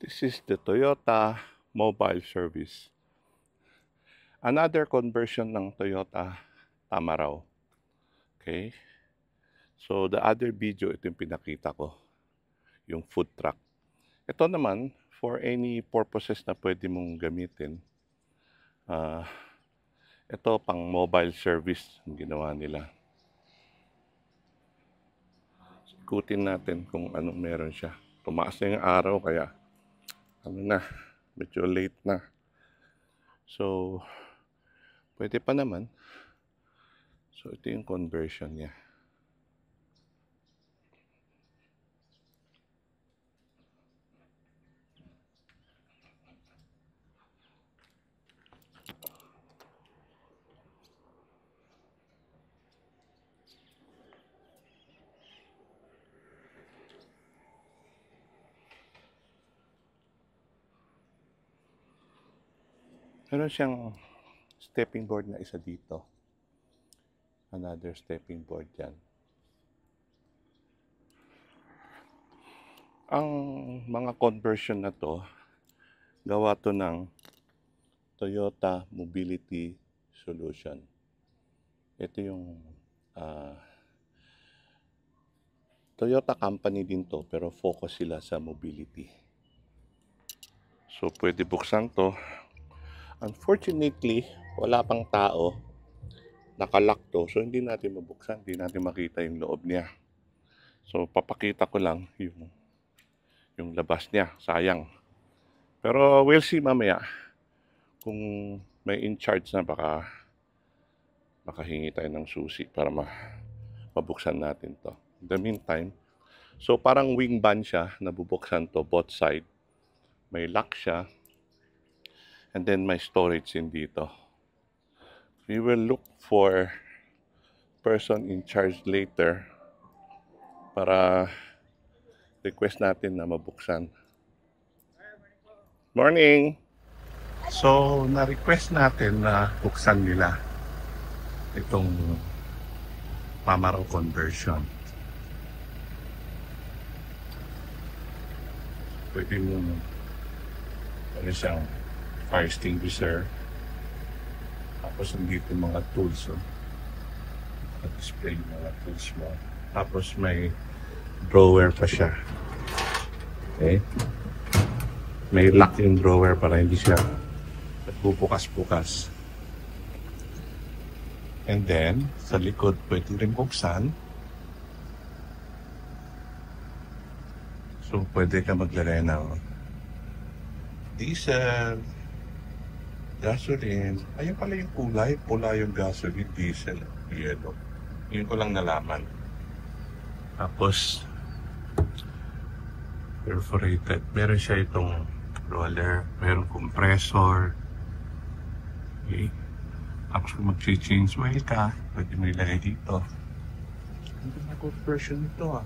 This is the Toyota Mobile Service. Another conversion ng Toyota Tamaraw. Okay? So, the other video, ito yung pinakita ko. Yung food truck. Ito naman, for any purposes na pwede mong gamitin. Ito, pang mobile service yung ginawa nila. Ikutin natin kung anong meron siya. Tumaas na yung araw, kaya medyo late na. So, pwede pa naman. So, ito yung conversion niya. Meron siyang stepping board na isa dito. Another stepping board yan. Ang mga conversion na to, gawa to ng Toyota Mobility Solution. Ito yung Toyota company din to, pero focus sila sa mobility. So, pwede buksan to. Unfortunately, wala pang tao. Nakalock to. So, hindi natin mabuksan. Hindi natin makita yung loob niya. So, papakita ko lang yung labas niya. Sayang. Pero, we'll see mamaya. Kung may in charge na, baka makahingi tayo ng susi para mabuksan natin to. In the meantime, so parang wing van siya. Nabubuksan to both side. May lock siya. And then may storage din dito. We will look for person in charge later para request natin na mabuksan. Morning! So, na-request natin na buksan nila itong Tamaraw conversion. Pwede mo siyang fire extinguisher. Tapos nandito mga tools. Display yung mga tools mo. Tapos may drawer pa siya. Okay? May lock yung drawer para hindi siya nagbubukas-bukas. And then, sa likod pwede rin buksan. So, pwede ka maglagay ng diesel, gasoline. Ayun pala yung kulay. Pula yung gasoline, diesel, yellow. Yun ko lang nalaman. Tapos, perforated. Meron siya itong roller. Meron compressor. Okay. Tapos kung mag-change oil ka, pwede mo ilagay dito. Hindi na conversion ito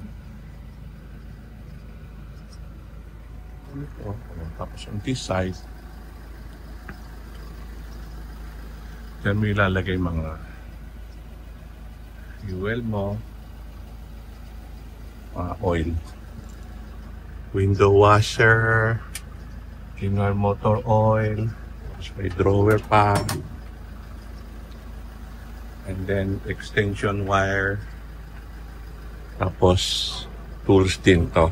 Ito. Tapos on this side, dyan mo ilalagay mga fuel mo, mga oil, window washer, general motor oil, tapos may drawer pa, and then extension wire, tapos tools din to,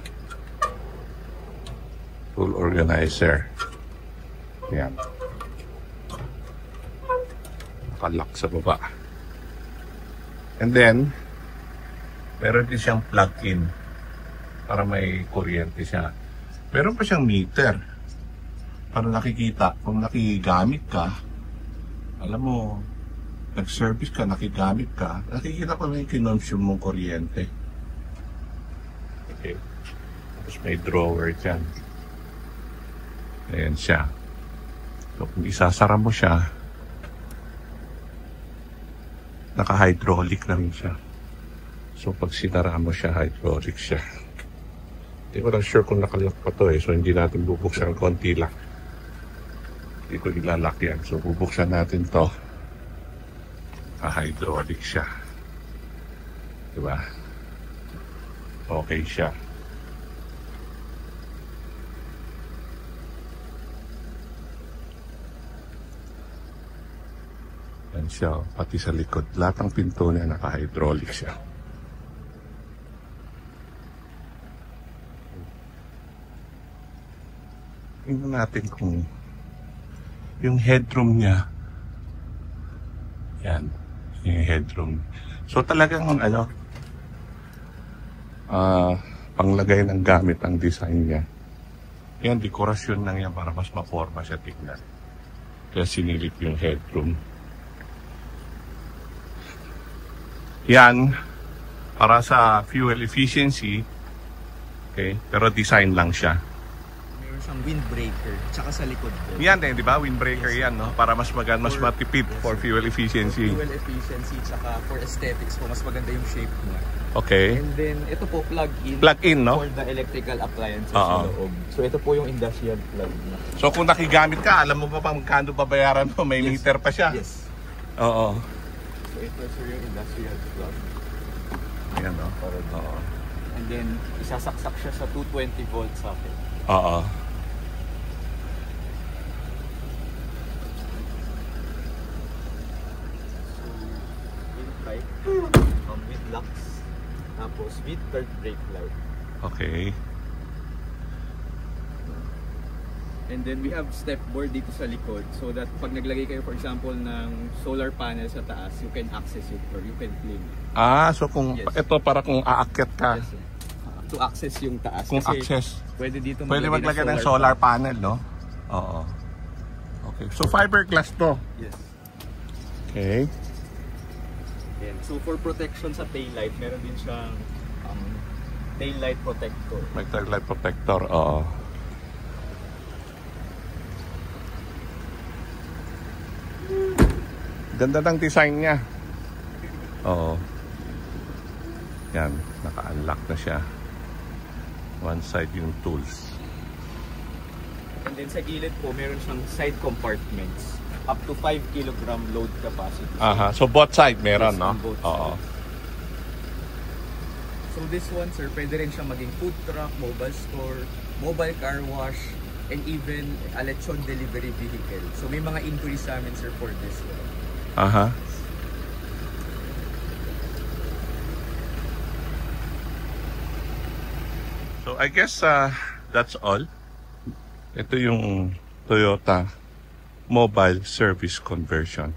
tool organizer. Yan. Nakalock sa baba. And then, meron din siyang plug-in para may kuryente siya. Meron pa siyang meter para nakikita kung nakigamit ka. Alam mo, nag-service ka, nakigamit ka, nakikita ko na yung kinonsume mong kuryente. Okay. Tapos may drawer dyan. Ayan siya. So, kung isasara mo siya, naka-hydraulic na rin siya. So, pag sinara mo siya, hydraulic siya. Hindi ko lang sure kung nakalock pa to So, hindi natin bubuksan konti lang. Hindi ko ilalak yan. So, bubuksan natin to. Hydraulic siya. Diba? Okay siya. Yan siya, pati sa likod. Lahat ng pinto niya naka-hydraulic siya. Tingnan natin kung yung headroom niya. Yan, yung headroom. So talagang panglagay ng gamit ang design niya. Yan, dekorasyon lang yan para mas maporma siya tignan. Kaya sinilip yung headroom. Yan, para sa fuel efficiency. Okay, pero design lang siya. Meron siyang windbreaker, tsaka sa likod po. Yan di ba? Windbreaker yan, no? Para mas matipid for fuel efficiency. For fuel efficiency, tsaka for aesthetics po, mas maganda yung shape niya. Okay. And then, ito po, plug-in. Plug-in, no? For the electrical appliances sa loob. So, ito po yung industrial plug niya. So, kung nakigamit ka, alam mo pa magkano babayaran mo? May meter pa siya. Yes. Oo. So, ito sir yung industrial plug. Ayan, no? Oo. And then, isasaksak siya sa 220 volt socket. Oo. So, in type, with locks, tapos with third brake light. Okay. And then we have step board dito sa likod so that pag naglagay kayo for example ng solar panel sa taas, you can access it or you can clean it. So kung Yes. ito para kung aakyat ka, Yes, sir. To access yung taas. kung Kasi access, pwede dito pwede maglagay ng solar panel, no? Oo. Okay. So fiberglass to. Yes. Okay. And so for protection sa tail light, meron din siyang tail light protector. May taillight protector. Oo. Ganda ng design niya. Oo. Yan, naka-unlock na siya. One side yung tools. And then sa gilid po, meron siyang side compartments. Up to 5 kilogram load capacity. Aha, so both side meron, Yes, no? on both Oo. sides. So this one, sir, pwede rin siyang maging food truck, mobile store, mobile car wash, and even a lechon delivery vehicle. So may mga inquiries sa amin, sir, for this one. Aha. So I guess that's all. Ito yung Toyota Mobile Service Conversion.